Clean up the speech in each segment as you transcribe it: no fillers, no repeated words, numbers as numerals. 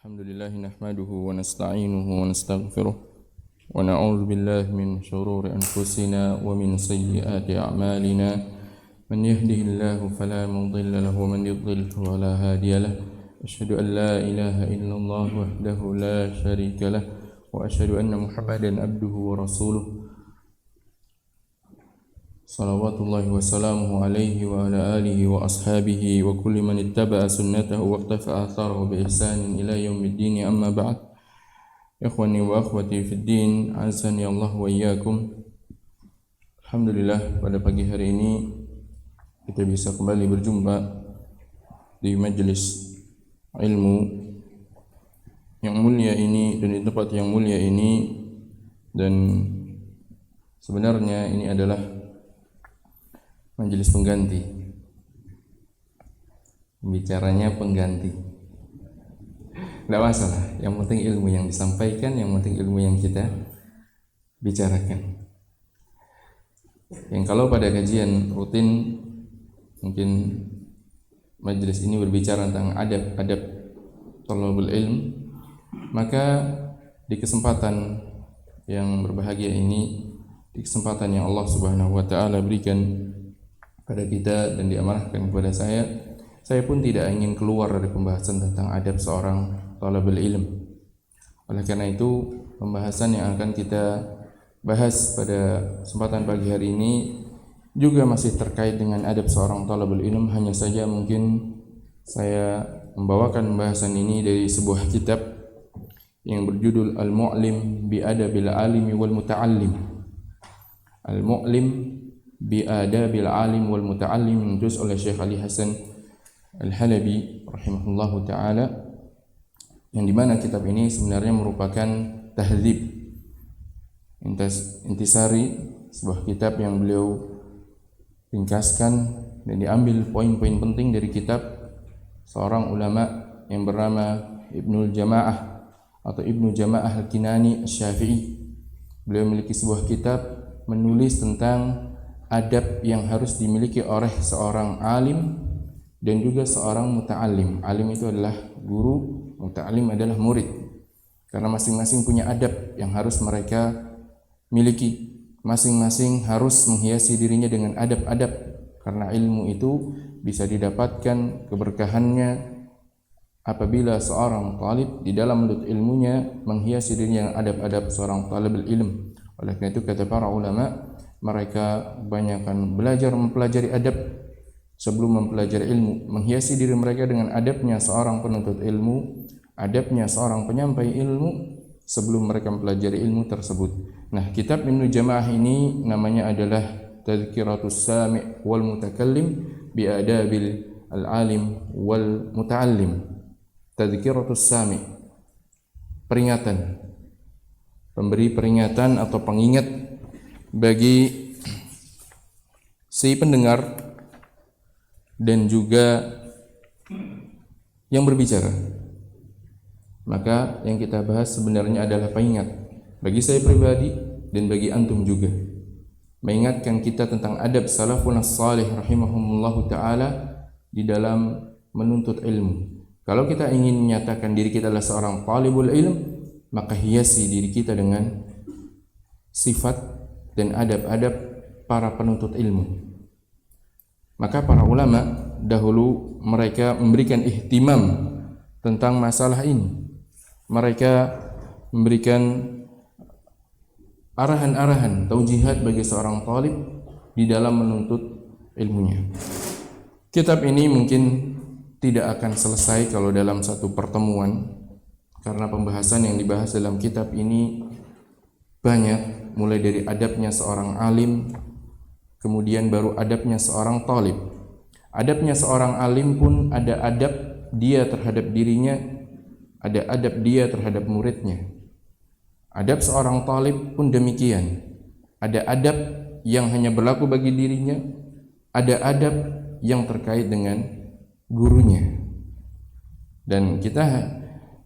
Alhamdulillah nahmaduhu wa nasta'inuhu wa nastaghfiruh wa na'udzu billahi min shururi anfusina wa min sayyiati a'malina man yahdihillahu fala mudilla lahu wa man yudlil fala hadiya lahu asyhadu an la ilaha illallah wahdahu la syarika lah wa asyhadu anna Muhammadan abduhu wa rasuluh salawatullahi wa salamuhu alaihi wa ala alihi wa ashabihi wa kulli man ittaba'a sunnatahu wa iqtafa atharahu bi ihsanin ila yaumiddin amma ba'd. Ikhwani wa akhwati fid din, azani Allah wa iyyakum. Alhamdulillah, pada pagi hari ini kita bisa kembali berjumpa di majelis ilmu yang mulia ini dan di tempat yang mulia ini, dan sebenarnya ini adalah majelis pengganti, bicaranya pengganti, tidak masalah, yang penting ilmu yang disampaikan, yang penting ilmu yang kita bicarakan. Yang kalau pada kajian rutin mungkin majelis ini berbicara tentang adab-adab thalabul ilm, maka di kesempatan yang berbahagia ini, di kesempatan yang Allah Subhanahu wa taala berikan pada kita dan diamanahkan kepada saya pun tidak ingin keluar dari pembahasan tentang adab seorang thalabul ilm. Oleh karena itu, pembahasan yang akan kita bahas pada kesempatan pagi hari ini juga masih terkait dengan adab seorang thalabul ilm. Hanya saja mungkin saya membawakan pembahasan ini dari sebuah kitab yang berjudul Al-Mu'lim bi Adabil Alimi wal Muta'allim. Al-Mu'lim bi Adabil Alim wal Muta'allim, menulis oleh Syekh Ali Hasan Al-Halabi rahimahullahu ta'ala, yang dimana kitab ini sebenarnya merupakan tahdzib, intisari, sebuah kitab yang beliau ringkaskan dan diambil poin-poin penting dari kitab seorang ulama yang bernama Ibnul Jamaah atau Ibnu Jamaah Al-Kinani Asy-Syafi'i. Beliau memiliki sebuah kitab menulis tentang adab yang harus dimiliki oleh seorang alim dan juga seorang muta'allim. Alim itu adalah guru, muta'allim adalah murid. Karena masing-masing punya adab yang harus mereka miliki. Masing-masing harus menghiasi dirinya dengan adab-adab. Karena ilmu itu bisa didapatkan keberkahannya apabila seorang talib di dalam menuntut ilmunya menghiasi dirinya dengan adab-adab seorang talibul ilm. Oleh karena itu kata para ulama, mereka kebanyakan belajar mempelajari adab sebelum mempelajari ilmu, menghiasi diri mereka dengan adabnya seorang penuntut ilmu, adabnya seorang penyampai ilmu sebelum mereka mempelajari ilmu tersebut. Nah, kitab Ibnu Jamaah ini namanya adalah Tadhkiratus Sami' wal Mutakallim bi Adabil Al-Alim wal Muta'allim. Tadhkiratus Sami', peringatan, pemberi peringatan atau pengingat bagi si pendengar dan juga yang berbicara. Maka yang kita bahas sebenarnya adalah pengingat bagi saya pribadi dan bagi antum juga, mengingatkan kita tentang adab salafun as-salih rahimahumullahu ta'ala di dalam menuntut ilmu. Kalau kita ingin menyatakan diri kita adalah seorang talibul ilm, maka hiasi diri kita dengan sifat dan adab-adab para penuntut ilmu. Maka para ulama dahulu mereka memberikan ihtimam tentang masalah ini. Mereka memberikan arahan-arahan, taujihat bagi seorang talib di dalam menuntut ilmunya. Kitab ini mungkin tidak akan selesai kalau dalam satu pertemuan, karena pembahasan yang dibahas dalam kitab ini banyak, mulai dari adabnya seorang alim, kemudian baru adabnya seorang talib. Adabnya seorang alim pun ada adab dia terhadap dirinya, ada adab dia terhadap muridnya. Adab seorang talib pun demikian. Ada adab yang hanya berlaku bagi dirinya, ada adab yang terkait dengan gurunya. Dan kita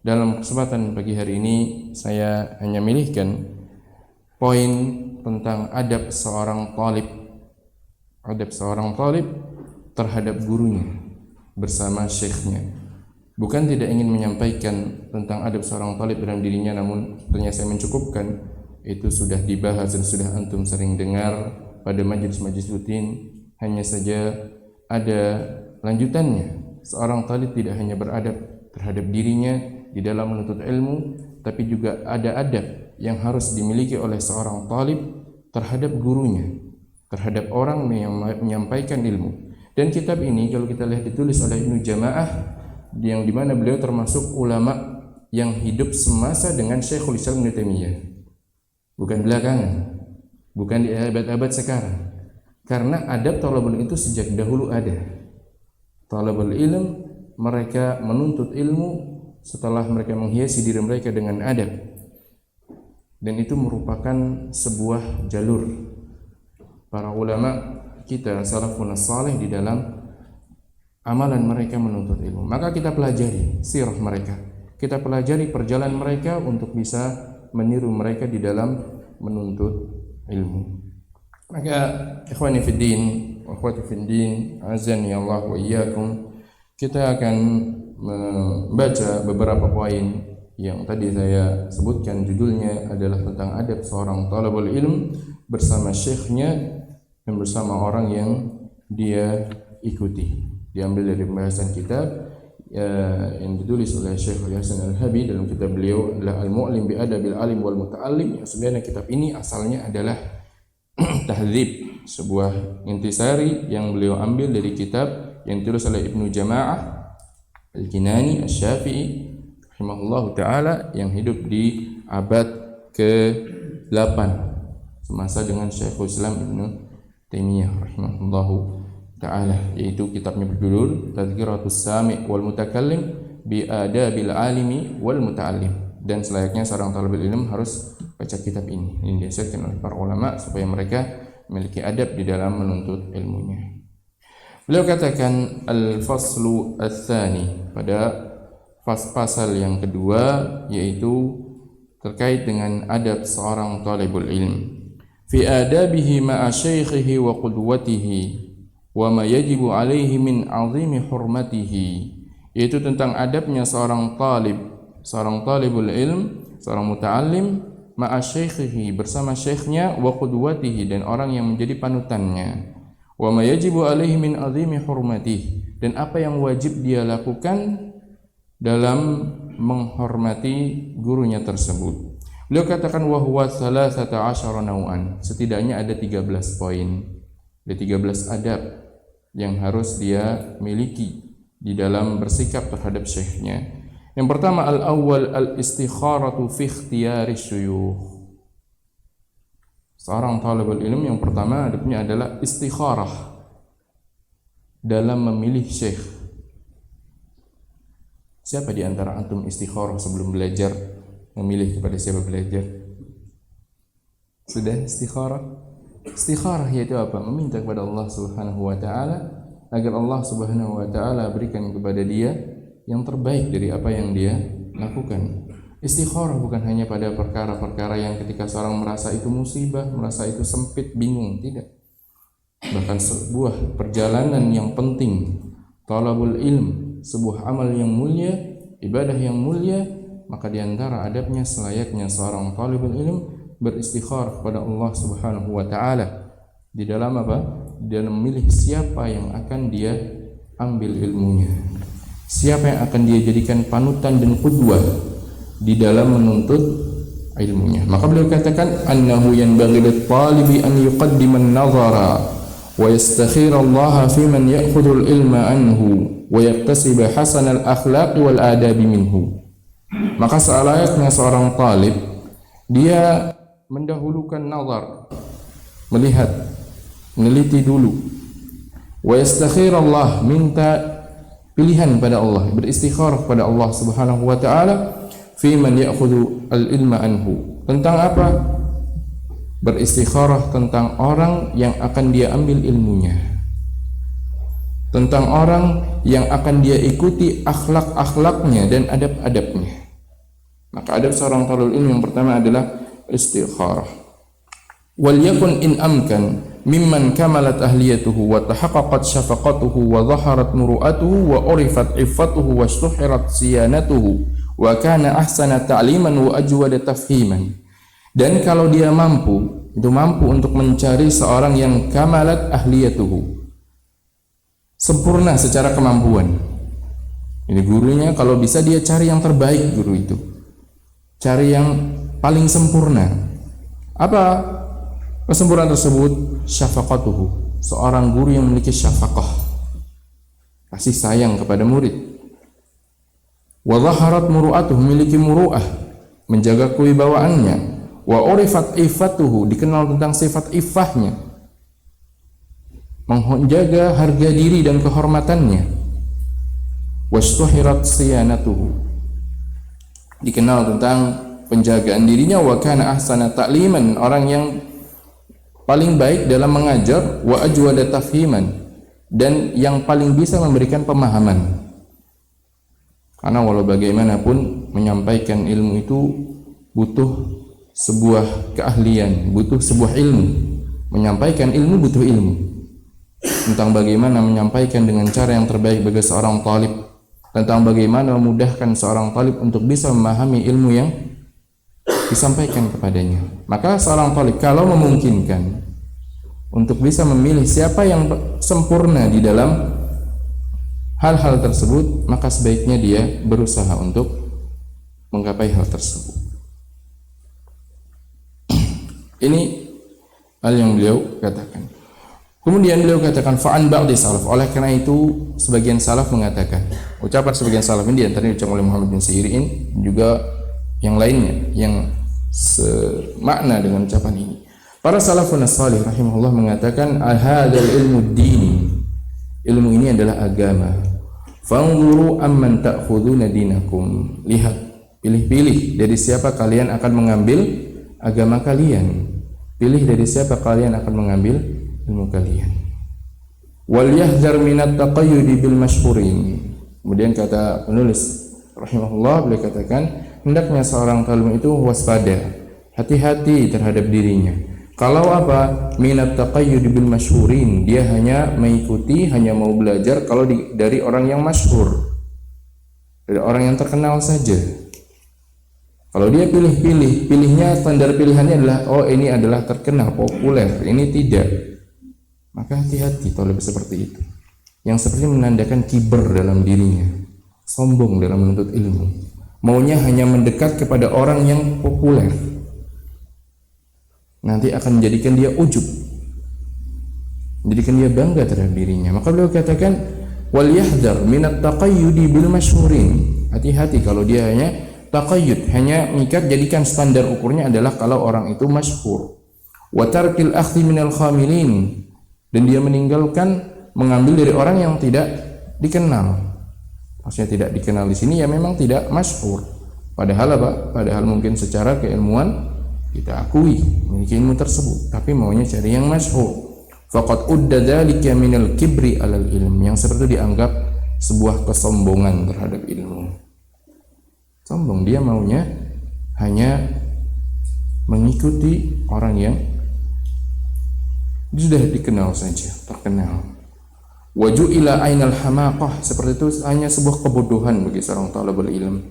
dalam kesempatan pagi hari ini, saya hanya milihkan poin tentang adab seorang talib. Adab seorang talib terhadap gurunya bersama syekhnya. bukan tidak ingin menyampaikan tentang adab seorang talib dalam dirinya, namun ternyata saya mencukupkan itu sudah dibahas dan sudah antum sering dengar pada majelis-majelis rutin. Hanya saja ada lanjutannya. Seorang talib tidak hanya beradab terhadap dirinya di dalam menuntut ilmu, tapi juga ada adab yang harus dimiliki oleh seorang talib terhadap gurunya, terhadap orang yang menyampaikan ilmu. Dan kitab ini kalau kita lihat ditulis oleh Ibnu Jamaah, yang dimana beliau termasuk ulama yang hidup semasa dengan Syekhul Islam Ibnu Taimiyah, bukan belakangan, bukan di abad-abad sekarang. Karena adab thalabul itu sejak dahulu ada. Thalabul ilm, mereka menuntut ilmu setelah mereka menghiasi diri mereka dengan adab, dan itu merupakan sebuah jalur para ulama kita salafun salih di dalam amalan mereka menuntut ilmu. Maka kita pelajari sirah mereka, kita pelajari perjalanan mereka untuk bisa meniru mereka di dalam menuntut ilmu. Maka ikhwani fid din wa akhwati fid din, azani Allah wa iyyakum, kita akan membaca beberapa poin yang tadi saya sebutkan. Judulnya adalah tentang adab seorang talabul ilm bersama syekhnya dan bersama orang yang dia ikuti. Diambil dari pembahasan kitab yang ditulis oleh Syekh Hasan Al-Habi dalam kitab beliau adalah Al-Mu'lim bi Adabil Alim wal Muta'allim. Yang sebenarnya kitab ini asalnya adalah tahdzib, sebuah intisari yang beliau ambil dari kitab yang ditulis oleh Ibnu Jamaah Al-Kinani Asy-Syafi'i rahimahullahu taala yang hidup di abad ke-8 semasa dengan Syekhul Islam Ibnu Taimiyah rahimahullahu ta'ala, yaitu kitabnya berjudul Tadhkiratus Sami' wal Mutakallim bi Adabil Alimi wal Muta'allim. Dan selayaknya seorang talibul ilm harus baca kitab ini. Ini diajarkan oleh para ulama supaya mereka memiliki adab di dalam menuntut ilmunya. Beliau katakan al-faslu ats-tsani, pada pasal yang kedua, yaitu terkait dengan adab seorang talibul ilm. Fi adabihi ma'a syaikhihi wa qudwatihi wa ma yajibu alaihi min 'azimi hurmatihi, yaitu tentang adabnya seorang talibul ilm, seorang muta'allim, ma'a syaikhihi, bersama syekhnya, wa qudwatihi, dan orang yang menjadi panutannya, wa ma yajibu alaihi min 'azimi hurmatihi, dan apa yang wajib dia lakukan dalam menghormati gurunya tersebut. Beliau katakan wa huwa 13 naw'an, setidaknya ada 13 poin, ada 13 adab yang harus dia miliki di dalam bersikap terhadap syekhnya. Yang pertama, al-awwal al-istikharatu fi ikhtiyari syuyukh. Seorang talibul ilm yang pertama adabnya adalah istikharah dalam memilih syekh. Siapa di antara antum istikharah sebelum belajar, memilih kepada siapa belajar? Sudah istikharah? Istikharah yaitu apa? Meminta kepada Allah Subhanahu wa taala agar Allah Subhanahu wa taala berikan kepada dia yang terbaik dari apa yang dia lakukan. Istikharah bukan hanya pada perkara-perkara yang ketika seorang merasa itu musibah, merasa itu sempit, bingung, tidak. Bahkan sebuah perjalanan yang penting, talabul ilm, sebuah amal yang mulia, ibadah yang mulia, maka di antara adabnya selayaknya seorang talibul ilm beristikharah kepada Allah Subhanahu wa taala di dalam apa? Di dalam memilih siapa yang akan dia ambil ilmunya, siapa yang akan dia jadikan panutan dan qudwah di dalam menuntut ilmunya. Maka beliau katakan annahu yanbaghi lit-talibi an yuqaddima an-nazara wa yastakhira Allah fi man ya'khudhu al-ilma anhu wa yaktasib hasan al-akhlaq wal adab minhu. Maka selayaknya seorang talib dia mendahulukan nazar, melihat, meneliti dulu, wa yastakhir Allah, minta pilihan pada Allah, beristikharah pada Allah Subhanahu wa taala fi man ya'khudhu al-ilma anhu. Tentang apa? Beristikharah tentang orang yang akan dia ambil ilmunya, tentang orang yang akan dia ikuti akhlak-akhlaknya dan adab-adabnya. Maka adab seorang talibul ilmi yang pertama adalah istikharah. Wal yakun in amkan mimman kamalat ahliyatuhu wa tahaqqaqat syafaqatuhu wa dhaharat muru'atuhu wa urifat iffatuhu wa istuhirat siyanatuhu wa kana ahsana ta'liman wa ajwada tafhiman. Dan kalau dia mampu untuk mencari seorang yang kamalat ahliyatuhu, sempurna secara kemampuan. Ini gurunya, kalau bisa dia cari yang terbaik guru itu, cari yang paling sempurna. Apa kesempurnaan tersebut? Syafaqatuhu, seorang guru yang memiliki syafaqah, kasih sayang kepada murid. Wa dhaharat muru'atuhu, memiliki muru'ah, menjaga kewibawaannya. Wa urifat iffatuhu, dikenal tentang sifat iffahnya, menjaga harga diri dan kehormatannya. Wastuhirat siyanatuhu, dikenal tentang penjagaan dirinya. Wa kana ahsana ta'liman, orang yang paling baik dalam mengajar. Wa ajwada tafhiman, dan yang paling bisa memberikan pemahaman. Karena walau bagaimanapun menyampaikan ilmu itu butuh sebuah keahlian, butuh sebuah ilmu. Menyampaikan ilmu butuh ilmu tentang bagaimana menyampaikan dengan cara yang terbaik bagi seorang talib, tentang bagaimana memudahkan seorang talib untuk bisa memahami ilmu yang disampaikan kepadanya. Maka seorang talib kalau memungkinkan untuk bisa memilih siapa yang sempurna di dalam hal-hal tersebut, maka sebaiknya dia berusaha untuk menggapai hal tersebut. Ini hal yang beliau katakan. Kemudian beliau katakan fa'an ba'di salaf, oleh karena itu sebagian salaf mengatakan, ucapan sebagian salaf ini diantaranya ucapan oleh Muhammad bin Sirin, juga yang lainnya yang semakna dengan ucapan ini. Para salafun salih rahimahullah mengatakan hadzal ilmu dini, ilmu ini adalah agama. Fanzuru amman ta'khuduna dinakum, lihat, pilih-pilih dari siapa kalian akan mengambil agama kalian. Pilih dari siapa kalian akan mengambil ilmu kalian. Wal yahzar minat taqayyudi bil mashhurin. Kemudian kata penulis rahimahullah, beliau katakan hendaknya seorang talib itu waspada, hati-hati terhadap dirinya. Kalau apa? Minat taqayyudi bil mashhurin, dia hanya mengikuti, hanya mau belajar kalau dari orang yang masyhur, dari orang yang terkenal saja. Kalau dia pilih-pilih, pilihnya standar pilihannya adalah oh ini adalah terkenal, populer, ini tidak. Maka hati-hati talib seperti itu, yang seperti menandakan kiber dalam dirinya, sombong dalam menuntut ilmu, maunya hanya mendekat kepada orang yang populer, nanti akan menjadikan dia ujub, menjadikan dia bangga terhadap dirinya. Maka beliau katakan wal yahdar minat taqayyudi bil mashhurin, hati-hati kalau dia hanya taqayyud, hanya mengikat, jadikan standar ukurnya adalah kalau orang itu masyhur. Wa tarkil akhdhi minal khamilin, dan dia meninggalkan mengambil dari orang yang tidak dikenal. Maksudnya tidak dikenal di sini ya memang tidak masyhur. Padahal apa? Padahal mungkin secara keilmuan kita akui memiliki ilmu tersebut, tapi maunya cari yang masyhur. Faqad udda dzalika minal kibri alal ilm, yang seperti itu dianggap sebuah kesombongan terhadap ilmu. Sombong, dia maunya hanya mengikuti orang yang sudah dikenal saja, terkenal. Waju'ila ainal hamaqah, seperti itu hanya sebuah kebodohan bagi seorang talibul ilm.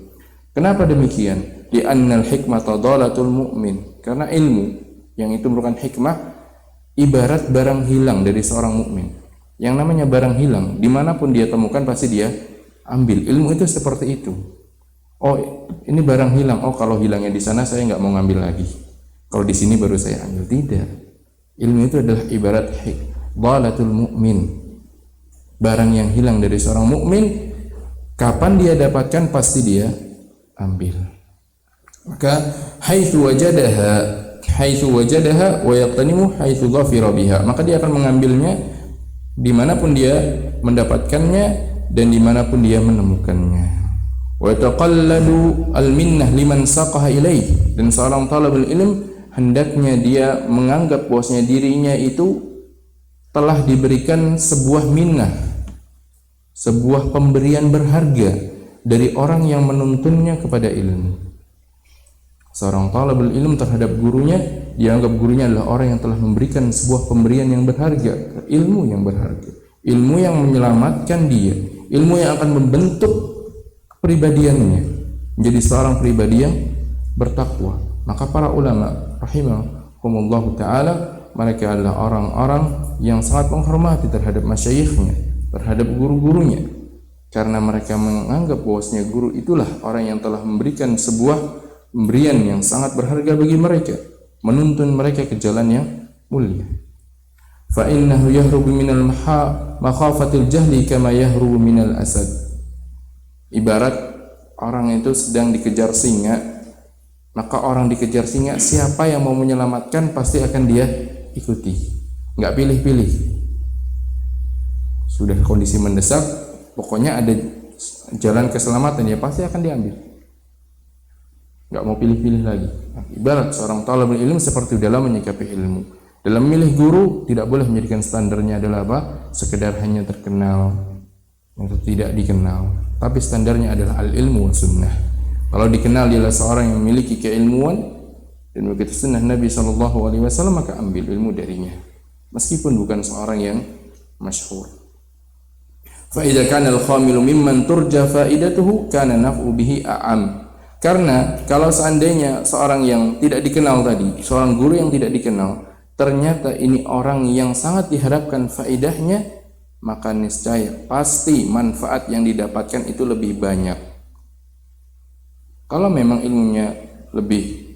Kenapa demikian? Li'annal hikmata dhalatul mu'min, karena ilmu yang itu merupakan hikmah ibarat barang hilang dari seorang mukmin. Yang namanya barang hilang, dimanapun dia temukan pasti dia ambil. Ilmu itu seperti itu. Oh ini barang hilang, oh kalau hilangnya di sana saya nggak mau ngambil lagi, kalau di sini baru saya ambil. Tidak, ilmu itu adalah ibarat dhalatul mu'min, barang yang hilang dari seorang mukmin. Kapan dia dapatkan pasti dia ambil. Maka haitsu wajadaha wa yaqtanimu haitsu dhafira biha, maka dia akan mengambilnya dimanapun dia mendapatkannya dan dimanapun dia menemukannya. Wa taqalladu al-minnah liman saqaha ilaih, dan seorang talibul ilm hendaknya dia menganggap bahwasanya dirinya itu telah diberikan sebuah minnah, sebuah pemberian berharga dari orang yang menuntunnya kepada ilmu. Seorang talibul ilm terhadap gurunya dianggap gurunya adalah orang yang telah memberikan sebuah pemberian yang berharga, ilmu yang berharga, ilmu yang menyelamatkan dia, ilmu yang akan membentuk kepribadiannya menjadi seorang pribadi yang bertakwa. Maka para ulama rahimahumullah taala, mereka adalah orang-orang yang sangat menghormati terhadap masyayikhnya, terhadap guru-gurunya, karena mereka menganggap bahwasanya guru itulah orang yang telah memberikan sebuah pemberian yang sangat berharga bagi mereka, menuntun mereka ke jalan yang mulia. Fa innahu yahrubu minal makhafatil jahli kama yahrubu minal asad. Ibarat orang itu sedang dikejar singa, maka orang dikejar singa, siapa yang mau menyelamatkan pasti akan dia ikuti, nggak pilih-pilih. Sudah kondisi mendesak, pokoknya ada jalan keselamatan, ya pasti akan diambil, nggak mau pilih-pilih lagi. Ibarat seorang talibul ilmu seperti dalam menyikapi ilmu. Dalam memilih guru tidak boleh menjadikan standarnya adalah apa? Sekedar hanya terkenal atau tidak dikenal, tapi standarnya adalah al-ilmu wa sunnah. Kalau dikenal dia adalah seorang yang memiliki keilmuan dan begitu sunnah Nabi SAW, maka ambil ilmu darinya, meskipun bukan seorang yang masyhur. Fa idza kana al-khamilu mimman turja faidatuhu kana naf'u bihi a'am. Karena kalau seandainya seorang yang tidak dikenal tadi, seorang guru yang tidak dikenal, ternyata ini orang yang sangat diharapkan faidahnya, maka niscaya pasti manfaat yang didapatkan itu lebih banyak. Kalau memang ilmunya lebih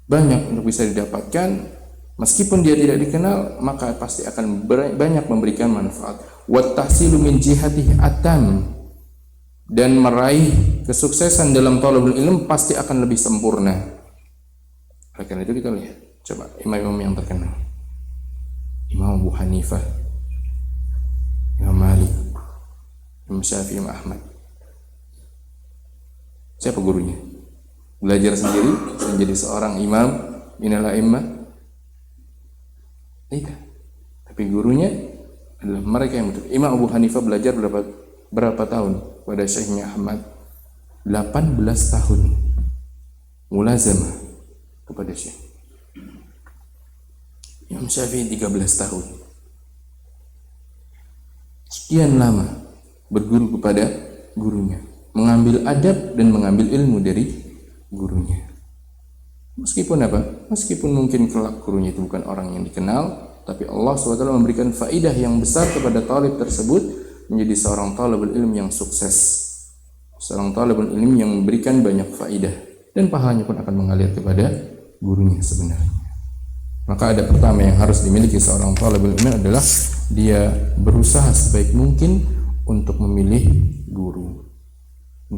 banyak untuk bisa didapatkan, meskipun dia tidak dikenal, maka pasti akan banyak memberikan manfaat. Wa tahsilu min jihatihi atam, dan meraih kesuksesan dalam talabul ilm pasti akan lebih sempurna. Oleh karena itu kita lihat, coba imam-imam yang terkenal, Imam Abu Hanifah, Imam Malik, Imam Syafi'i, Imam Ahmad. Siapa gurunya? Belajar sendiri menjadi seorang imam minal a'immah? Tidak. Tapi gurunya adalah mereka yang betul. Imam Abu Hanifah belajar berapa tahun pada Syekhnya Ahmad? 18 tahun mulazamah kepada Syekh. Imam Syafi'i 13 tahun. Sekian lama berguru kepada gurunya, mengambil adab dan mengambil ilmu dari gurunya. Meskipun apa? Meskipun mungkin kelak gurunya itu bukan orang yang dikenal, tapi Allah SWT memberikan faidah yang besar kepada talib tersebut menjadi seorang talibul ilm yang sukses, seorang talibul ilm yang memberikan banyak faidah, dan pahalanya pun akan mengalir kepada gurunya sebenarnya. Maka ada pertama yang harus dimiliki seorang talibul ilm adalah dia berusaha sebaik mungkin untuk memilih guru.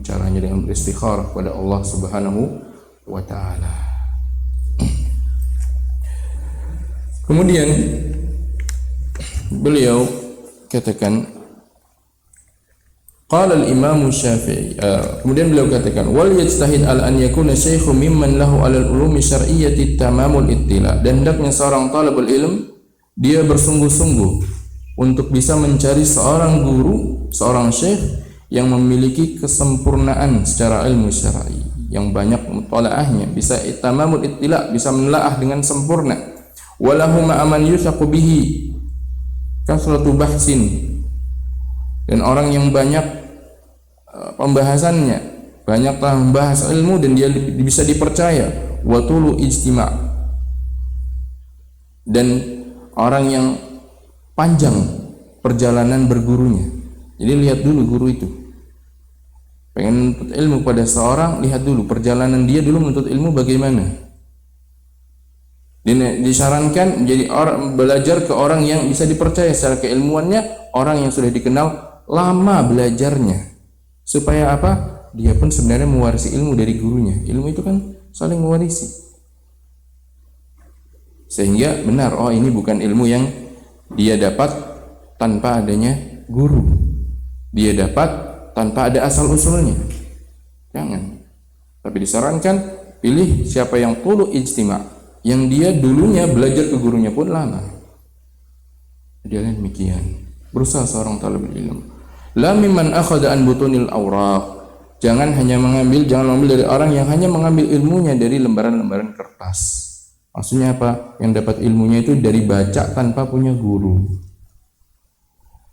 Caranya dengan beristikharah kepada Allah Subhanahu wa taala. Kemudian beliau katakan, qala al-Imam Syafi'i, kemudian beliau katakan, wal yajtahid an yakuna syaikhu mimman lahu ala al-ulumi syar'iyyati tamamul ittila, dan hendaknya seorang talibul ilm dia bersungguh-sungguh untuk bisa mencari seorang guru, seorang syekh yang memiliki kesempurnaan secara ilmu syar'i, yang banyak mutalaahnya, bisa tamamul ittila, bisa menelaah dengan sempurna. Walahu ma'aman yusaqu bihi kasratu bahsin, dan orang yang banyak pembahasannya, banyak telah membahas ilmu dan dia bisa dipercaya. Wa tulu ijtima', dan orang yang panjang perjalanan bergurunya. Jadi lihat dulu guru itu, pengen menuntut ilmu pada seorang, lihat dulu perjalanan dia dulu menuntut ilmu bagaimana. Disarankan menjadi orang, belajar ke orang yang bisa dipercaya secara keilmuannya, orang yang sudah dikenal lama belajarnya, supaya apa? Dia pun sebenarnya mewarisi ilmu dari gurunya. Ilmu itu kan saling mewarisi, sehingga benar, oh ini bukan ilmu yang dia dapat tanpa adanya guru, dia dapat tanpa ada asal-usulnya. Jangan. Tapi disarankan pilih siapa yang tulu ijtima', yang dia dulunya belajar ke gurunya pun lama. Jadi demikian berusaha seorang talibul ilm. La mimman akhadha an butunil awraq, jangan mengambil dari orang yang hanya mengambil ilmunya dari lembaran-lembaran kertas. Maksudnya apa? Yang dapat ilmunya itu dari baca tanpa punya guru.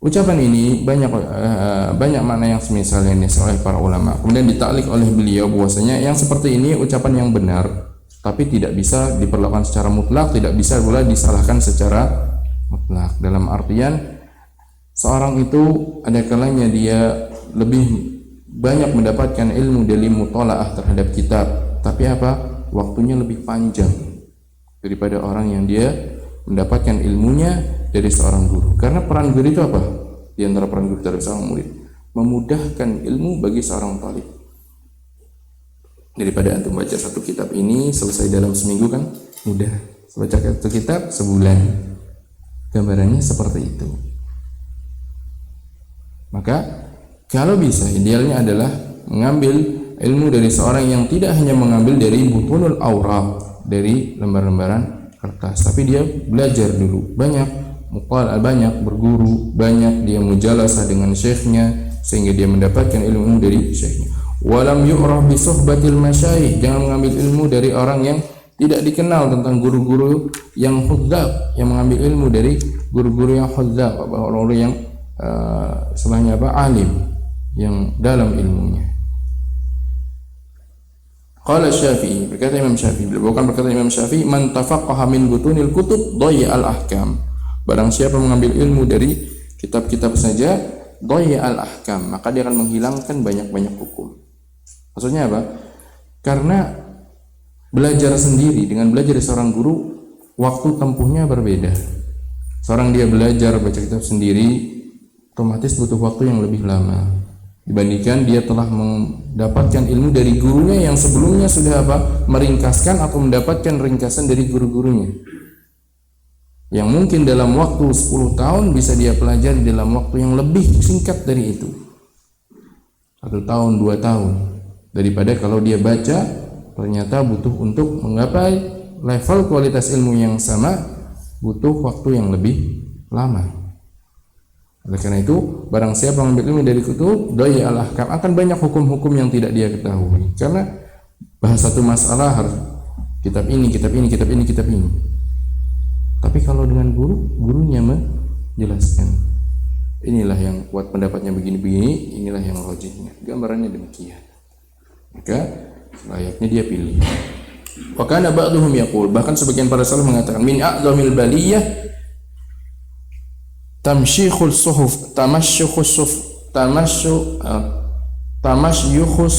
Ucapan ini banyak makna yang semisal ini oleh para ulama. Kemudian ditaklik oleh beliau bahwasanya yang seperti ini ucapan yang benar, tapi tidak bisa diperlakukan secara mutlak, tidak bisa pula disalahkan secara mutlak. Dalam artian seorang itu ada kalanya dia lebih banyak mendapatkan ilmu dari mutalaah terhadap kitab, tapi apa? Waktunya lebih panjang daripada orang yang dia mendapatkan ilmunya dari seorang guru. Karena peran guru itu apa? Di antara peran guru dari seorang murid, memudahkan ilmu bagi seorang talib. Daripada antum baca satu kitab ini selesai dalam seminggu kan mudah, baca satu kitab sebulan. Gambarannya seperti itu. Maka kalau bisa, idealnya adalah mengambil ilmu dari seorang yang tidak hanya mengambil dari butunul awraq, dari lembar-lembaran kertas, tapi dia belajar dulu banyak berguru, banyak dia mujalasah dengan syekhnya sehingga dia mendapatkan ilmu dari syekhnya. Walam yu'raf bi suhbatil masyayikh, jangan mengambil ilmu dari orang yang tidak dikenal tentang guru-guru yang hudzab, yang mengambil ilmu dari guru-guru yang hudzab, orang-orang yang istilahnya alim, yang dalam ilmunya. Qala Syafi'i, berkata Imam Syafi'i, bukan berkata Imam Syafi'i, man tafaqqaha min butunil kutub dhayya al ahkam. Barang siapa mengambil ilmu dari kitab-kitab saja, dhayya al ahkam, maka dia akan menghilangkan banyak-banyak hukum. Maksudnya apa? Karena belajar sendiri dengan belajar dari seorang guru, waktu tempuhnya berbeda. Seorang dia belajar baca kitab sendiri, otomatis butuh waktu yang lebih lama dibandingkan dia telah mendapatkan ilmu dari gurunya yang sebelumnya sudah meringkaskan atau mendapatkan ringkasan dari guru-gurunya, yang mungkin dalam waktu 10 tahun bisa dia pelajari dalam waktu yang lebih singkat dari itu, 1 tahun 2 tahun, daripada kalau dia baca ternyata butuh untuk menggapai level kualitas ilmu yang sama butuh waktu yang lebih lama. Oleh karena itu, barang siapa mengambil ilmu dari kutub dhayya al ahkam, akan banyak hukum-hukum yang tidak dia ketahui. Karena bahas satu masalah harus kitab ini. Tapi kalau dengan gurunya menjelaskan, inilah yang kuat pendapatnya begini-begini, inilah yang logiknya. Gambarannya demikian. Maka layaknya dia pilih. Wa kana ba'dhum yaqul, bahkan sebagian para salaf mengatakan min a'zamil baliyah tamasyyukhus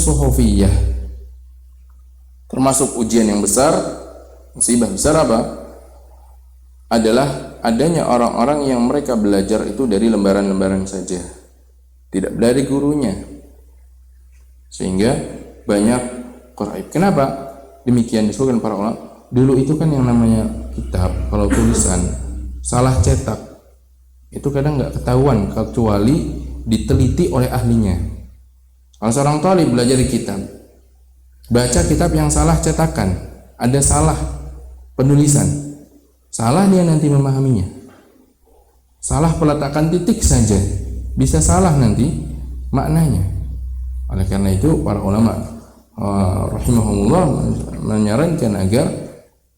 suhufiyah, termasuk ujian yang besar, musibah besar adalah adanya orang-orang yang mereka belajar itu dari lembaran-lembaran saja, tidak dari gurunya, sehingga banyak qaraib. Kenapa demikian? Disebutkan para ulama, dulu itu kan yang namanya kitab, kalau tulisan salah cetak itu kadang nggak ketahuan kecuali diteliti oleh ahlinya. Kalau seorang talib belajar di kitab, baca kitab yang salah cetakan, ada salah penulisan, salah dia nanti memahaminya, salah peletakan titik saja bisa salah nanti maknanya. Oleh karena itu para ulama rahimahumullah menyarankan agar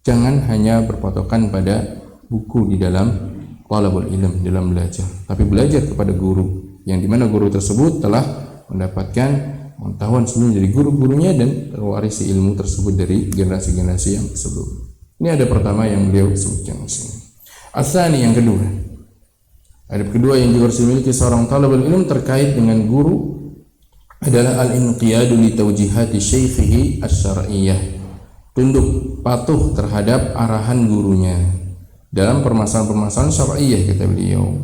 jangan hanya berpatokan pada buku di dalam talabul ilm, dalam belajar, tapi belajar kepada guru yang dimana guru tersebut telah mendapatkan pengetahuan sebelumnya dari guru-gurunya dan terwarisi ilmu tersebut dari generasi-generasi yang sebelumnya. Ini ada pertama yang beliau sebutkan di sini. Asani, yang kedua, adab kedua yang juga harus dimiliki seorang talabul ilm terkait dengan guru adalah al-inqiyadu li tawjihati syaikhihi asy-syar'iyyah, tunduk patuh terhadap arahan gurunya dalam permasalahan-permasalahan syar'iyyah, kata beliau.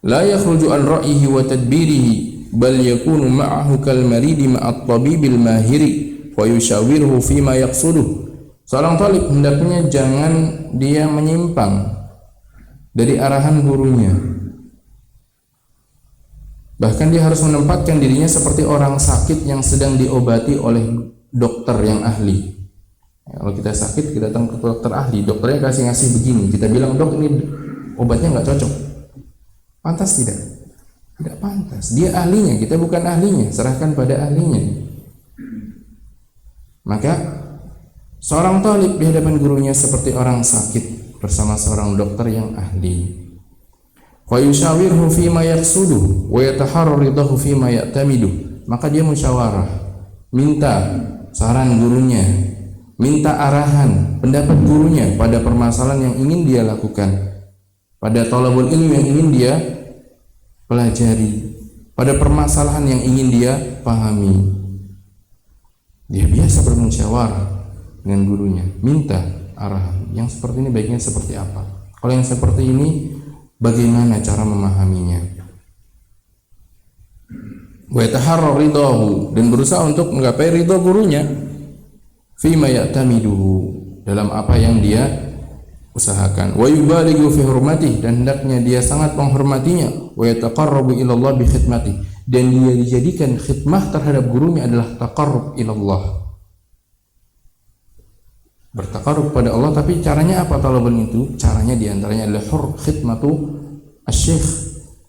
La yakhruju an ra'yihi wa tadbirihi bal yakunu ma'ahu kal maridi ma'at tabibil mahiri wa yushawiruhu fima yaqsuduh. Seorang talib hendaknya jangan dia menyimpang dari arahan gurunya. Bahkan dia harus menempatkan dirinya seperti orang sakit yang sedang diobati oleh dokter yang ahli. Kalau kita sakit, kita datang ke dokter ahli, dokternya ngasih begini, kita bilang, dok ini obatnya nggak cocok, pantas tidak? Tidak pantas. Dia ahlinya, kita bukan ahlinya. Serahkan pada ahlinya. Maka seorang talib di hadapan gurunya seperti orang sakit bersama seorang dokter yang ahli. Wa yushawirhu fima yaqsudu wa yataharrar ridahu fima ya'tamidu. Maka dia musyawarah, minta saran gurunya, minta arahan pendapat gurunya pada permasalahan yang ingin dia lakukan, pada thalabul ilmi yang ingin dia pelajari, pada permasalahan yang ingin dia pahami. Dia biasa bermusyawarah dengan gurunya, minta arahan. Yang seperti ini baiknya seperti apa? Kalau yang seperti ini bagaimana cara memahaminya? Wa yataharrar ridahu, dan berusaha untuk menggapai ridha gurunya fima ya'tamiduhu, dalam apa yang dia usahakan. Wa yubalighu fi hurmatih, dan hendaknya dia sangat menghormatinya. Wa yataqarrabu ila Allah bi khidmatih, dan dia dijadikan khidmah terhadap gurunya adalah taqarrub ila Allah, bertaqarrub pada Allah. Tapi caranya apa talabun itu? Caranya diantaranya adalah khidmatu asy-syekh,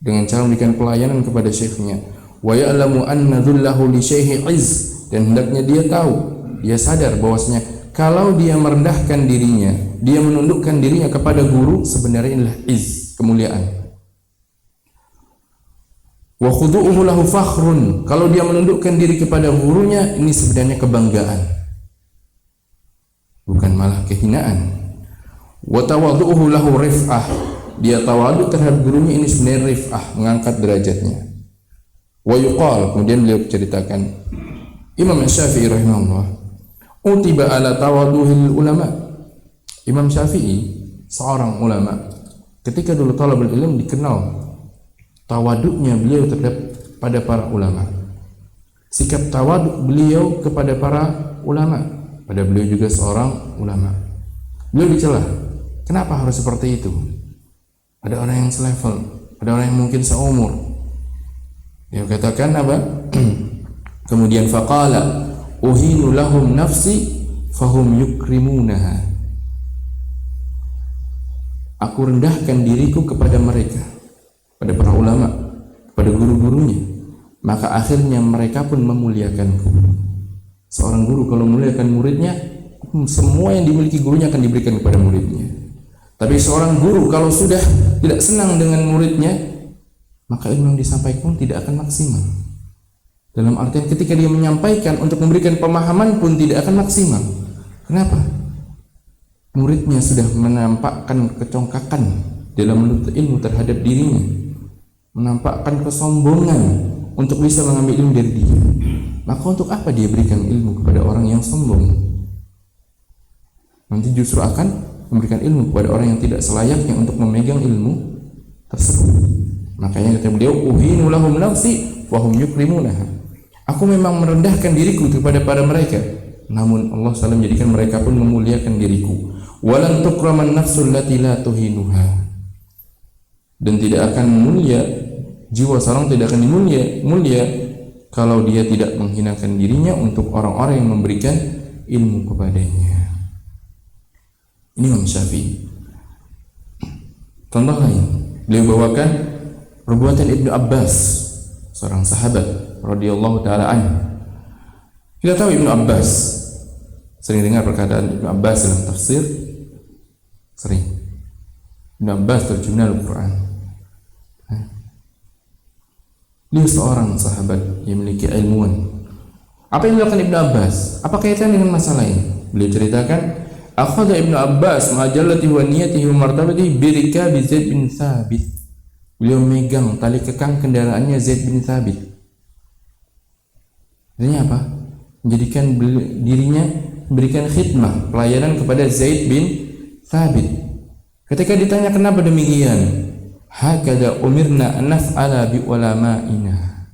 dengan cara memberikan pelayanan kepada syekhnya. Wa ya'lamu anna dhullahu li syaihi izz, dan hendaknya dia tahu, dia sadar bahwasanya kalau dia merendahkan dirinya, dia menundukkan dirinya kepada guru, sebenarnya adalah izz, kemuliaan. Wa khudu'uhu lahu fakhrun, kalau dia menundukkan diri kepada gurunya, ini sebenarnya kebanggaan, bukan malah kehinaan. Wa tawadhu'uhu lahu rif'ah, dia tawadu terhadap gurunya, ini sebenarnya rif'ah, mengangkat derajatnya. Wa yuqal, kemudian beliau ceritakan, Imam Syafi'i rahimahullah utiba ala tawadhuhil ulama. Imam Syafi'i seorang ulama, ketika dulu talabul ilm dikenal tawaduknya beliau terhadap pada para ulama, sikap tawaduk beliau kepada para ulama, pada beliau juga seorang ulama. Beliau dicela, kenapa harus seperti itu? Ada orang yang selevel, ada orang yang mungkin seumur. Dia katakan apa? Kemudian faqala uhinu lahum nafsi fahum yukrimunaha, aku rendahkan diriku kepada mereka, pada para ulama, pada guru-gurunya, maka akhirnya mereka pun memuliakanku. Seorang guru kalau memuliakan muridnya, semua yang dimiliki gurunya akan diberikan kepada muridnya. Tapi seorang guru kalau sudah tidak senang dengan muridnya, maka ilmu yang disampaikan tidak akan maksimal. Dalam artian ketika dia menyampaikan untuk memberikan pemahaman pun tidak akan maksimal. Kenapa? Muridnya sudah menampakkan kecongkakan dalam menuntut ilmu terhadap dirinya, menampakkan kesombongan untuk bisa mengambil ilmu dari dia. Maka untuk apa dia berikan ilmu kepada orang yang sombong? Nanti justru akan memberikan ilmu kepada orang yang tidak selayaknya untuk memegang ilmu tersebut. Makanya kata beliau, uhinu lahum nafsi wa hum yukrimunaha, aku memang merendahkan diriku kepada mereka, namun Allah SWT menjadikan mereka pun memuliakan diriku. Walan tukraman nafsul lati la tuhinuha, dan tidak akan mulia, jiwa seorang tidak akan mulia kalau dia tidak menghinakan dirinya untuk orang-orang yang memberikan ilmu kepadanya. Ini Imam Syafi'i. Contoh lain, beliau bawakan perbuatan Ibnu Abbas, seorang sahabat radhiyallahu taala anhu. Kita tahu Ibnu Abbas, sering dengar perkataan Ibnu Abbas dalam tafsir, sering. Ibnu Abbas terjemah Al-Quran. Dia seorang sahabat yang memiliki ilmuwan. Apa yang dilakukan Ibnu Abbas? Apa kaitan dengan masalah ini? Beliau ceritakan, akhadha Ibnu Abbas ma'ajallati wa niyatihi wa martabatihi birikabi Zaid bin Thabit. Beliau megang tali kekang kendaraannya Zaid bin Thabit. Artinya apa? Menjadikan dirinya memberikan khidmah, pelayanan kepada Zaid bin Thabit. Ketika ditanya kenapa demikian, hakada umirna an naf'ala bi ulama'ina,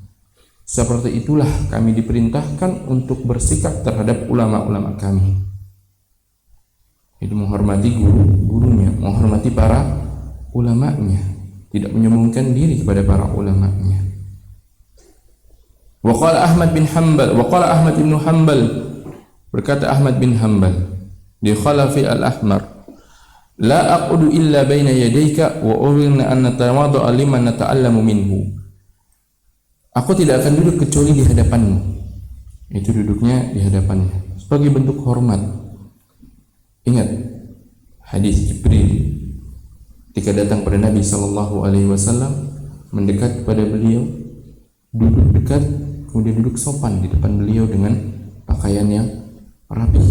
seperti itulah kami diperintahkan untuk bersikap terhadap ulama-ulama kami. Itu menghormati guru-gurunya, menghormati para ulama'nya, tidak menyombongkan diri kepada para ulama'nya. Wa qala Ahmad bin Hanbal, wa qala Ahmad bin Hanbal, berkata Ahmad bin Hanbal di Khalafi al-Ahmar, la aqudu illa baina yadayka wa umirna an natawadda'a liman nata'allamu minhu. Aku tidak akan duduk kecuali di hadapanmu. Itu duduknya di hadapannya sebagai bentuk hormat. Ingat hadis Jibril ketika datang pada Nabi sallallahu alaihi wasallam, mendekat kepada beliau, duduk dekat, kemudian duduk sopan di depan beliau dengan pakaian yang rapi.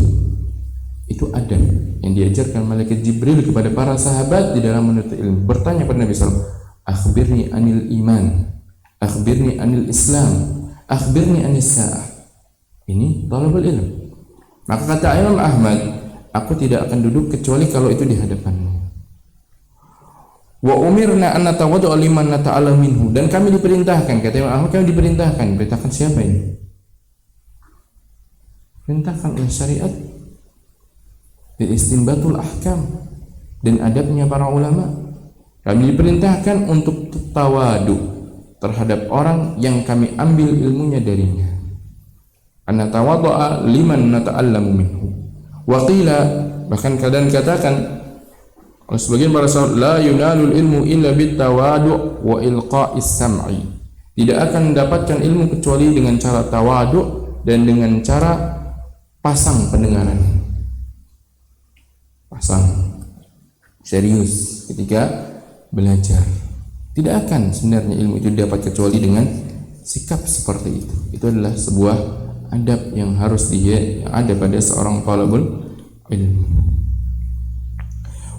Itu adab yang diajarkan malaikat Jibril kepada para sahabat di dalam menuntut ilmu. Bertanya kepada Nabi sallallahu alaihi wasallam, "Akhbirni anil iman, akhbirni anil Islam, akhbirni anis sa'ah." Ini talabul ilm. Maka kata Imam Ahmad, aku tidak akan duduk kecuali kalau itu di hadapanmu. Wa umirna an natawaddu liman nata'allam minhu, dan kami diperintahkan, kata Imam Ahmad, kami diperintahkan siapa ini? Perintahkan oleh syariat, istinbatul ahkam, dan adabnya para ulama. Kami diperintahkan untuk tawadu terhadap orang yang kami ambil ilmunya darinya. An natawaddu'a liman nata'allamu minhu. Wa qila, bahkan kadang katakan oleh sebagian para sahabat, la yunalul ilmu illa bitawadu' wa ilqa'is sam'i. Tidak akan mendapatkan ilmu kecuali dengan cara tawadu' dan dengan cara pasang pendengaran. Pasang serius ketika belajar. Tidak akan sebenarnya ilmu itu dapat kecuali dengan sikap seperti itu. Itu adalah sebuah adab yang harus ada pada seorang talabul ilmu.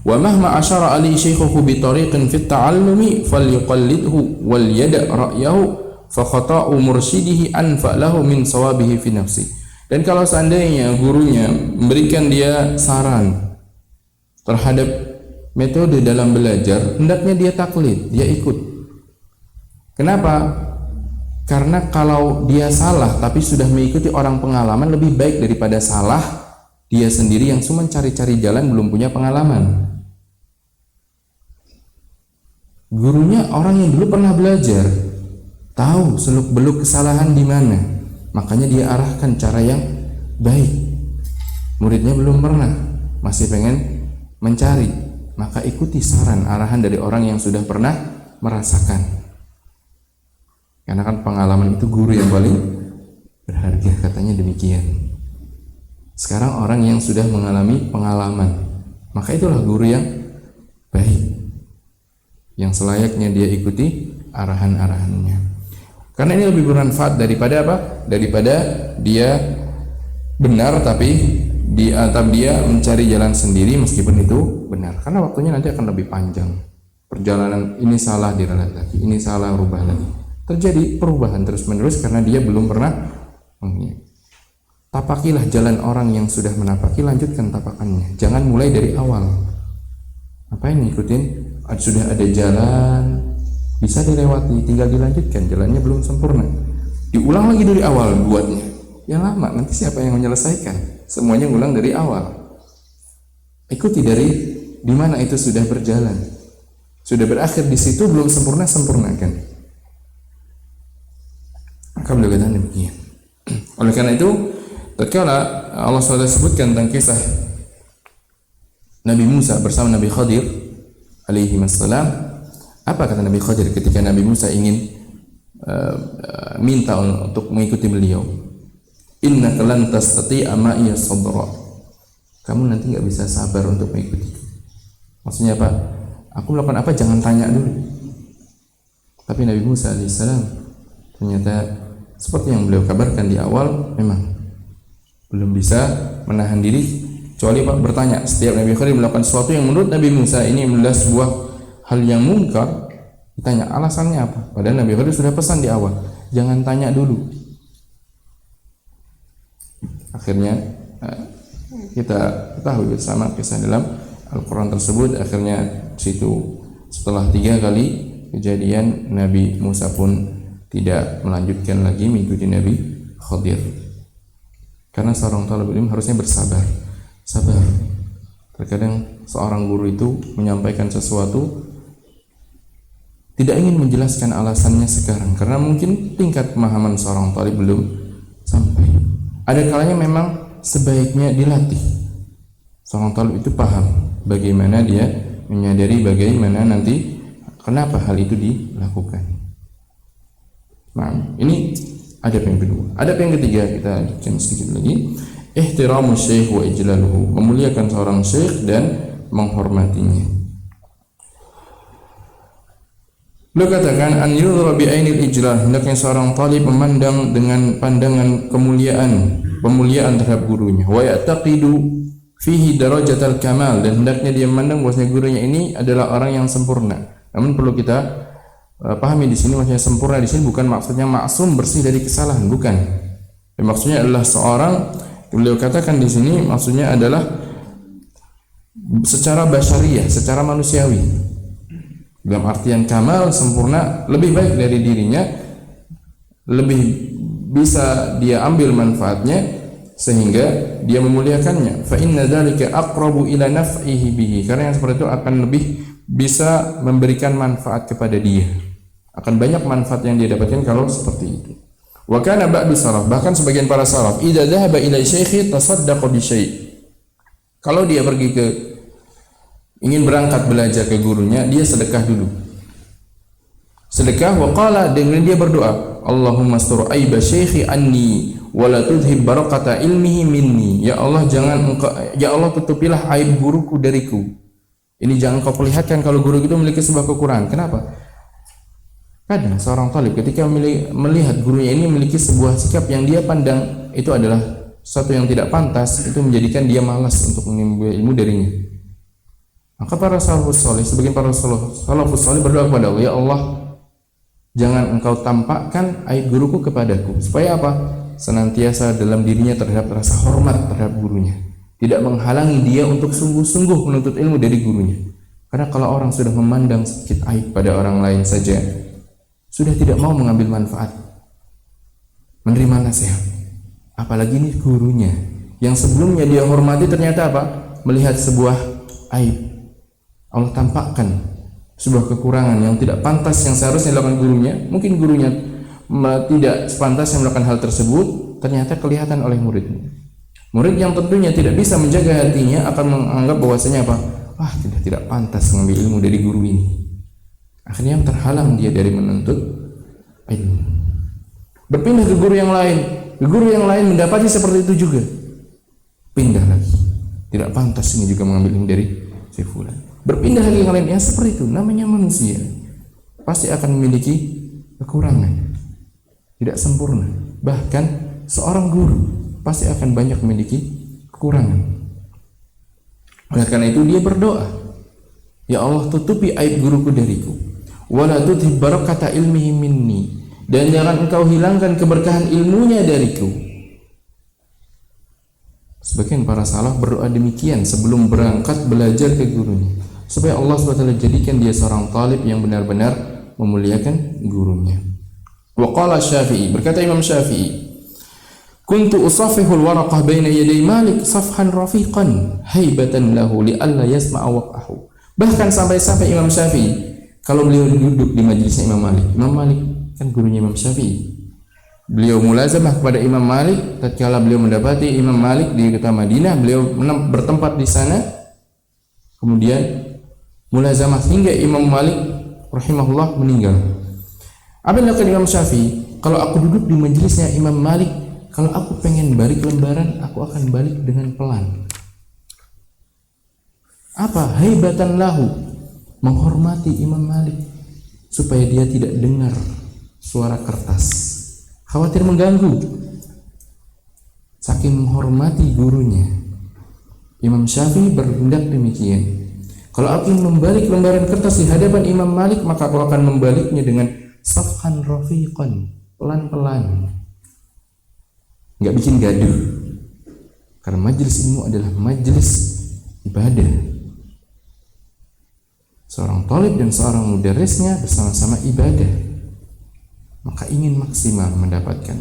Wa mahma asyara ali shaykhuhu bi tariqin fi at-ta'allumi falyuqallidhu wal yada' ra'yahu fa khata'u mursyidihi anfa lahu min sawabihi fi nafsi. Dan kalau seandainya gurunya memberikan dia saran terhadap metode dalam belajar, hendaknya dia taklid, dia ikut. Kenapa? Karena kalau dia salah tapi sudah mengikuti orang pengalaman, lebih baik daripada salah dia sendiri yang cuma cari-cari jalan, belum punya pengalaman. Gurunya orang yang dulu pernah belajar, tahu seluk-beluk kesalahan di mana, makanya dia arahkan cara yang baik. Muridnya belum pernah, masih pengen mencari, maka ikuti saran arahan dari orang yang sudah pernah merasakan. Karena kan pengalaman itu guru yang paling berharga, katanya demikian. Sekarang orang yang sudah mengalami pengalaman, maka itulah guru yang baik, yang selayaknya dia ikuti arahan-arahannya. Karena ini lebih bermanfaat daripada apa? Daripada dia benar tapi dia mencari jalan sendiri meskipun itu benar. Karena waktunya nanti akan lebih panjang. Perjalanan ini salah diralat lagi, ini salah rubah lagi. Terjadi perubahan terus-menerus karena dia belum pernah mengingat. Tapakilah jalan orang yang sudah menapaki, lanjutkan tapakannya. Jangan mulai dari awal. Ngapain ngikutin? Sudah ada jalan, bisa dilewati, tinggal dilanjutkan. Jalannya belum sempurna, diulang lagi dari awal buatnya. Ya lama, nanti siapa yang menyelesaikan? Semuanya ulang dari awal. Ikuti dari di mana itu sudah berjalan, sudah berakhir di situ, belum sempurna, sempurnakan. Maka beliau katakan demikian. Oleh karena itu, tatkala Allah SWT sebutkan tentang kisah Nabi Musa bersama Nabi Khadir alaihi wassalam, apa kata Nabi Khadir ketika Nabi Musa ingin minta untuk mengikuti beliau? Innaka lan tastati'a ma'iya sabra. Kamu nanti nggak bisa sabar untuk mengikuti. Maksudnya apa? Aku melakukan apa? Jangan tanya dulu. Tapi Nabi Musa alaihissalam ternyata seperti yang beliau kabarkan di awal, memang belum bisa menahan diri kecuali Pak bertanya. Setiap Nabi Khadir melakukan sesuatu yang menurut Nabi Musa ini adalah sebuah hal yang mungkar, ditanya alasannya apa. Padahal Nabi Khadir sudah pesan di awal, jangan tanya dulu. Akhirnya kita ketahui bersama kisah dalam Al-Quran tersebut. Akhirnya situ setelah 3 kali kejadian, Nabi Musa pun tidak melanjutkan lagi mengikuti Nabi Khadir. Karena seorang talibul ilmu harusnya bersabar. Sabar. Terkadang seorang guru itu menyampaikan sesuatu, tidak ingin menjelaskan alasannya sekarang karena mungkin tingkat pemahaman seorang talib belum sampai. Ada kalanya memang sebaiknya dilatih. Seorang talib itu paham bagaimana dia menyadari bagaimana nanti kenapa hal itu dilakukan. Nah, ini adab yang kedua. Adab yang ketiga kita lanjutkan sedikit lagi. Ihtiramu syekh wa ijlaluhu, memuliakan seorang syekh dan menghormatinya. Beliau katakan an yudhra bi ainil ijlal, hendaknya seorang talib memandang dengan pandangan pemuliaan terhadap gurunya. Wa ya'taqidu fihi darajatal kamal, dan hendaknya dia memandang bahwasanya gurunya ini adalah orang yang sempurna. Namun perlu kita pahami di sini, maksudnya sempurna di sini bukan maksudnya maksum bersih dari kesalahan, bukan. Dan maksudnya adalah seorang, beliau katakan di sini maksudnya adalah secara basyariah, secara manusiawi. Dalam artian kamal, sempurna, lebih baik dari dirinya, lebih bisa dia ambil manfaatnya sehingga dia memuliakannya. Fa inna dzalika aqrabu ila naf'ihi bihi, karena yang seperti itu akan lebih bisa memberikan manfaat kepada dia. Akan banyak manfaat yang dia dapatkan kalau seperti itu. Wa kana ba'du salaf, bahkan sebagian para salaf, idza dhahaba ila syaikhi tasaddaqa bi syai'. Kalau dia pergi ingin berangkat belajar ke gurunya, dia sedekah dulu. Sedekah, wa qala, dengan dia berdoa, Allahumma astur aiba syaikhi anni wa la tudhib barakata ilmihi minni. Ya Allah, ya Allah tutupilah aib guruku dariku. Ini jangan kau perlihatkan kalau guru itu memiliki sebuah kekurangan. Kenapa? Kadang seorang talib ketika melihat gurunya ini memiliki sebuah sikap yang dia pandang itu adalah sesuatu yang tidak pantas, itu menjadikan dia malas untuk menimba ilmu darinya. Maka para salafus saleh, sebagian para salafus saleh berdoa kepada Allah, ya Allah, jangan engkau tampakkan aib guruku kepadaku, supaya apa? Senantiasa dalam dirinya terhadap rasa hormat terhadap gurunya, tidak menghalangi dia untuk sungguh-sungguh menuntut ilmu dari gurunya. Karena kalau orang sudah memandang sedikit aib pada orang lain saja, sudah tidak mau mengambil manfaat, menerima nasihat, apalagi ini gurunya yang sebelumnya dia hormati, ternyata apa? Melihat sebuah aib, Allah tampakkan sebuah kekurangan yang tidak pantas yang seharusnya dilakukan gurunya. Mungkin gurunya tidak sepantasnya melakukan hal tersebut, ternyata kelihatan oleh muridnya. Murid yang tentunya tidak bisa menjaga hatinya akan menganggap bahwasanya apa? Wah, tidak pantas mengambil ilmu dari guru ini. Akhirnya terhalang dia dari menuntut ilmu. Berpindah ke guru yang lain. Ke guru yang lain mendapati seperti itu juga, pindah lagi. Tidak pantas ini juga mengambil ilmu dari si fulan. Berpindah lagi yang lain. Ya seperti itu, namanya manusia. Pasti akan memiliki kekurangan, tidak sempurna. Bahkan seorang guru pasti akan banyak memiliki kekurangan. Oleh karena itu dia berdoa, ya Allah, tutupi aib guruku dariku, wala tudhib barakata ilmihi minni, dan jangan engkau hilangkan keberkahan ilmunya dariku. Sebagian para salaf berdoa demikian sebelum berangkat belajar ke gurunya, supaya Allah SWT jadikan dia seorang talib yang benar-benar memuliakan gurunya. Wa qala Syafi'i, berkata Imam Syafi'i, kuntu usafihul waraqah baina yaday Malik safhan rafiqan haibatan lahu li'alla yasma'a waqahu. Bahkan sampai-sampai Imam Syafi'i kalau beliau duduk di majelisnya Imam Malik kan gurunya Imam Syafi'i, beliau mulazamah kepada Imam Malik. Tatkala beliau mendapati Imam Malik di kota Madinah, beliau bertempat di sana, kemudian mulazamah hingga Imam Malik rahimahullah meninggal. Apa yang dilakukan Imam Syafi'i? Kalau aku duduk di majelisnya Imam Malik, kalau aku pengen balik lembaran, aku akan balik dengan pelan. Apa? Haibatan lahu, menghormati Imam Malik supaya dia tidak dengar suara kertas, khawatir mengganggu. Saking menghormati gurunya, Imam Syafi'i bertindak demikian. Kalau aku membalik lembaran kertas di hadapan Imam Malik, maka aku akan membaliknya dengan safhan rafiqan, pelan-pelan, nggak bikin gaduh. Karena majelis ilmu adalah majelis ibadah. Seorang talib dan seorang mudarrisnya bersama-sama ibadah, maka ingin maksimal mendapatkan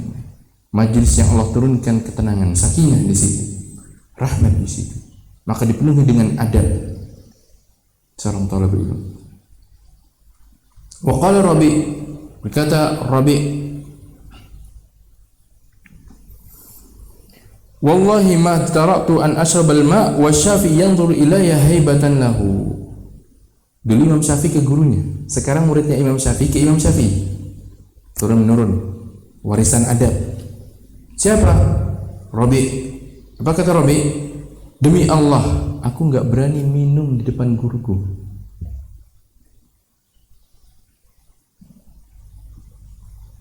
majelis yang Allah turunkan ketenangan, sakinah di situ, rahmat di situ, maka dipenuhi dengan adab seorang talib ilmu. Wa qala Rabi, berkata Rabi, wallahi ma taratu an ashrabal ma wa Syafi'i yanzuru ilayya haibatan lahu. Dulu Imam Syafi'i ke gurunya, sekarang muridnya Imam Syafi'i ke Imam Syafi'i. turun menurun, warisan adab. Siapa? Rabi. Apa kata Rabi? Demi Allah, aku nggak berani minum di depan guruku.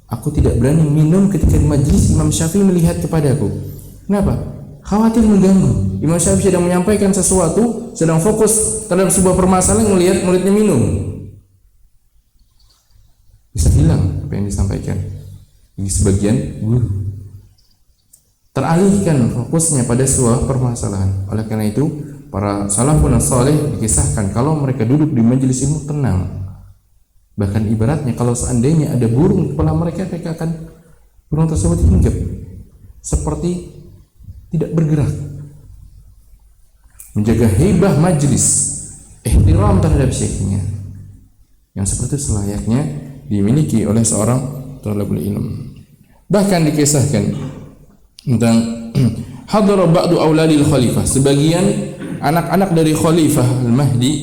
Aku tidak berani minum ketika di majelis Imam Syafi'i melihat kepadaku. Kenapa? Khawatir mengganggu. Imam Syafi'i sedang menyampaikan sesuatu, sedang fokus terhadap sebuah permasalahan, melihat muridnya minum. Bisa hilang apa yang disampaikan bagi sebagian guru. Teralihkan fokusnya pada sebuah permasalahan. Oleh karena itu, para salafun saleh dikisahkan kalau mereka duduk di majelis ilmu tenang. Bahkan ibaratnya kalau seandainya ada burung di kepala mereka akan burung tersebut hinggap seperti tidak bergerak. Menjaga haibah majelis, ihtiram terhadap syekhnya, yang seperti selayaknya dimiliki oleh seorang thalibul ilm. Bahkan dikisahkan tentang hadara ba'du auladil khalifah, sebagian anak-anak dari Khalifah Al-Mahdi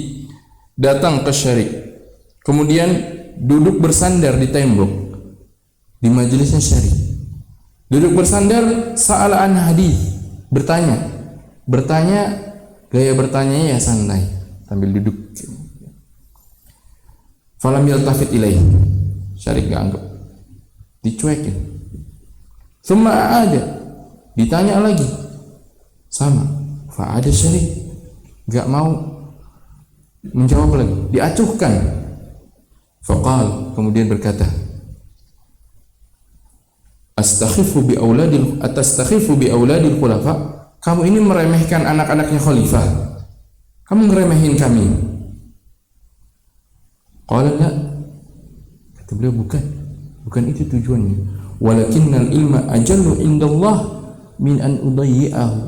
datang ke Syarik, kemudian duduk bersandar di tembok di majelisnya Syarik. Duduk bersandar, sa'ala an hadis, bertanya gaya bertanyanya ya santai sambil duduk. Falam yaltafit ilaih, Syarik gak anggap, dicuekin. Summa ada, ditanya lagi, sama, fa'ada Syarik, gak mau menjawab lagi, diacuhkan. Faqal, kemudian berkata, astakhifu bi auladil khulafa, kamu ini meremehkan anak-anaknya khalifah, kamu ngeremehin kami. Qala la, kata beliau, bukan itu tujuannya. Walakinnal ilma ajallu indallah min an udayyi'ahu,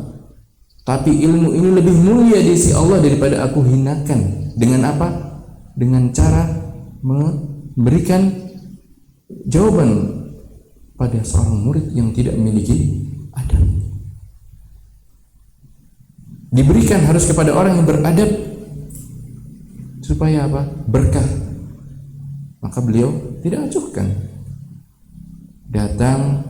tapi ilmu ini lebih mulia di sisi Allah daripada aku hinakan. Dengan apa? Dengan cara memberikan jawaban pada seorang murid yang tidak memiliki adab. Diberikan harus kepada orang yang beradab supaya apa? Berkah. Maka beliau tidak acuhkan, datang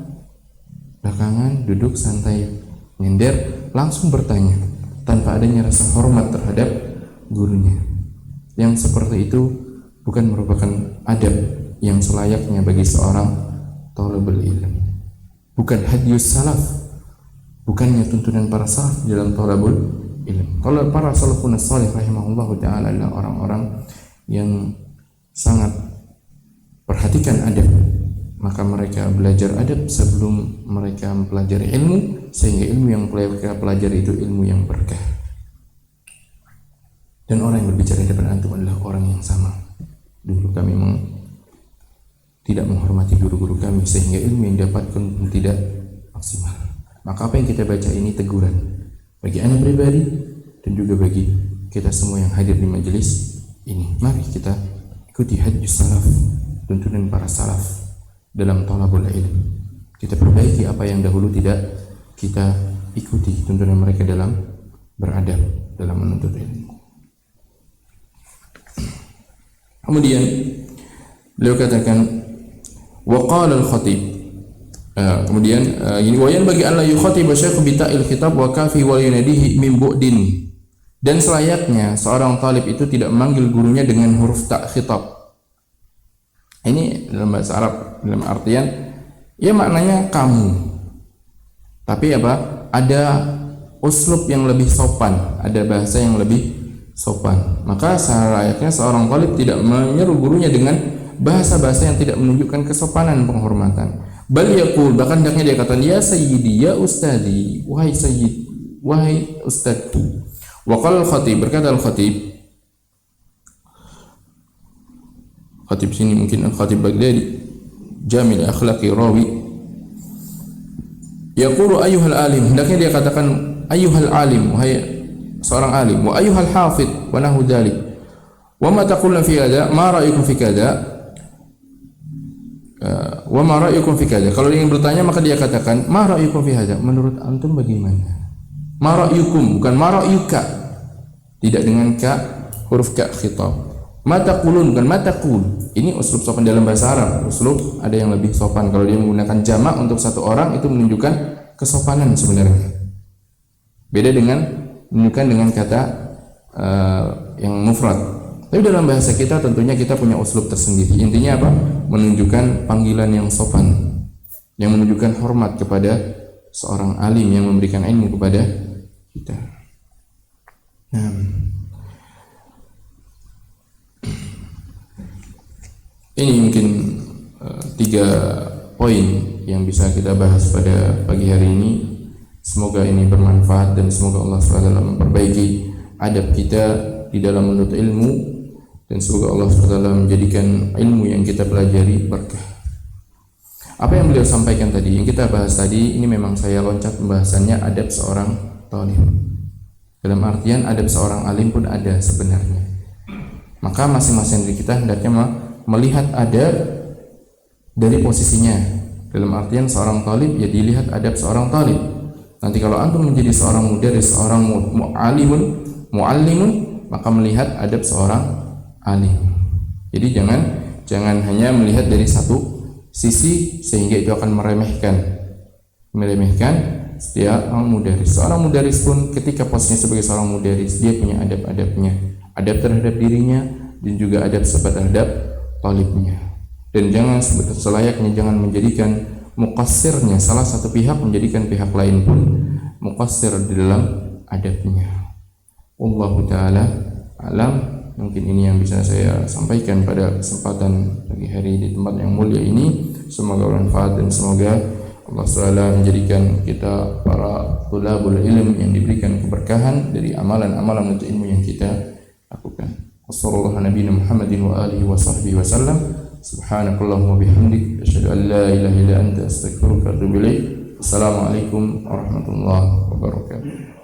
belakangan, duduk santai, nyender, langsung bertanya tanpa adanya rasa hormat terhadap gurunya. Yang seperti itu bukan merupakan adab yang selayaknya bagi seorang thalibul ilm. Bukan hadius salaf, bukannya tuntunan para salaf dalam thalibul ilm. Kalau para salafun salih rahimahullah ta'ala adalah orang-orang yang sangat perhatikan adab, maka mereka belajar adab sebelum mereka mempelajari ilmu, sehingga ilmu yang mereka pelajari itu ilmu yang berkah. Dan orang yang berbicara di depan antum adalah orang yang sama. Dulu kami tidak menghormati guru-guru kami, sehingga ilmu yang dapatkan tidak maksimal. Maka apa yang kita baca ini teguran bagi anak pribadi dan juga bagi kita semua yang hadir di majelis ini. Mari kita ikuti hadis salaf, tuntunan para salaf dalam thalabul ilm. Kita perbaiki apa yang dahulu tidak kita ikuti, tuntunan mereka dalam beradab dalam menuntut ilmu. Kemudian beliau katakan waqala al-khatib, kemudian ini wayan bagi Allah yukhatib syekh bi ta'il khitab wa kafi wa yunadihi min bu'din, dan selayaknya seorang talib itu tidak memanggil gurunya dengan huruf ta' khitab. Ini dalam bahasa Arab dalam artian ya maknanya kamu, tapi apa, ada uslub yang lebih sopan, ada bahasa yang lebih sopan. Maka selayaknya seorang talib tidak menyeru gurunya dengan bahasa-bahasa yang tidak menunjukkan kesopanan, penghormatan. Bal yaqul, bahkan hendaknya dia katakan ya sayyidi, ya ustadi, wahai sayyid, wahai ustadku. Wa qala al-khatib, berkata al-khatib, khatib sini mungkin al-khatib Baghdadi, Jamil akhlaqi rawi, yaqulu ayyuhal alim, hendaknya dia katakan ayyuhal alim, wahai seorang alim, wa ayyuhal hafid wa nahu dzalik, wa ma taquluna fi hadza, ma ra'yukum fi kadza, wa ma ra'yukum fi kadza. Kalau dia ingin bertanya maka dia katakan ma ra'yukum fi hadza, menurut antum bagaimana? Ma ra'yukum, bukan ma ra'yuka, tidak dengan ka, huruf ka khitab. Mata kulun bukan mata kul. Ini uslub sopan dalam bahasa Arab. Uslub ada yang lebih sopan. Kalau dia menggunakan jamak untuk satu orang itu menunjukkan kesopanan sebenarnya. Beda dengan menunjukkan dengan kata yang mufrad. Tapi dalam bahasa kita tentunya kita punya uslub tersendiri. Intinya apa? Menunjukkan panggilan yang sopan, yang menunjukkan hormat kepada seorang alim yang memberikan ilmu kepada kita. Nah, ini mungkin 3 poin yang bisa kita bahas pada pagi hari ini. Semoga ini bermanfaat dan semoga Allah SWT memperbaiki adab kita di dalam menuntut ilmu, dan semoga Allah SWT menjadikan ilmu yang kita pelajari berkah. Apa yang beliau sampaikan tadi, yang kita bahas tadi, ini memang saya loncat pembahasannya adab seorang talib. Dalam artian adab seorang alim pun ada sebenarnya. Maka masing-masing dari kita hendaknya melihat adab dari posisinya. Dalam artian seorang talib, ya dilihat adab seorang talib. Nanti kalau antum menjadi seorang mudaris, seorang muallimun, maka melihat adab seorang alim. Jadi jangan hanya melihat dari satu sisi sehingga itu akan meremehkan setiap orang mudaris. Seorang mudaris pun ketika posisinya sebagai seorang mudaris, dia punya adab-adabnya, adab terhadap dirinya dan juga adab terhadap talibnya. Dan jangan selayaknya jangan menjadikan muqassirnya salah satu pihak menjadikan pihak lain pun muqassir di dalam adabnya. Wallahu taala alam. Mungkin ini yang bisa saya sampaikan pada kesempatan pagi hari di tempat yang mulia ini. Semoga bermanfaat dan semoga Allah SWT menjadikan kita para tulabul ilm yang diberikan keberkahan dari amalan-amalan untuk ilmu yang kita lakukan. Wassallallahu nabiyana Muhammadin wa alihi wa sahbihi wa sallam. Subhanakallahumma bihamdik asyhadu an la ilaha illa anta astaghfiruka wa atubu ilaik. Assalamualaikum warahmatullahi wabarakatuh.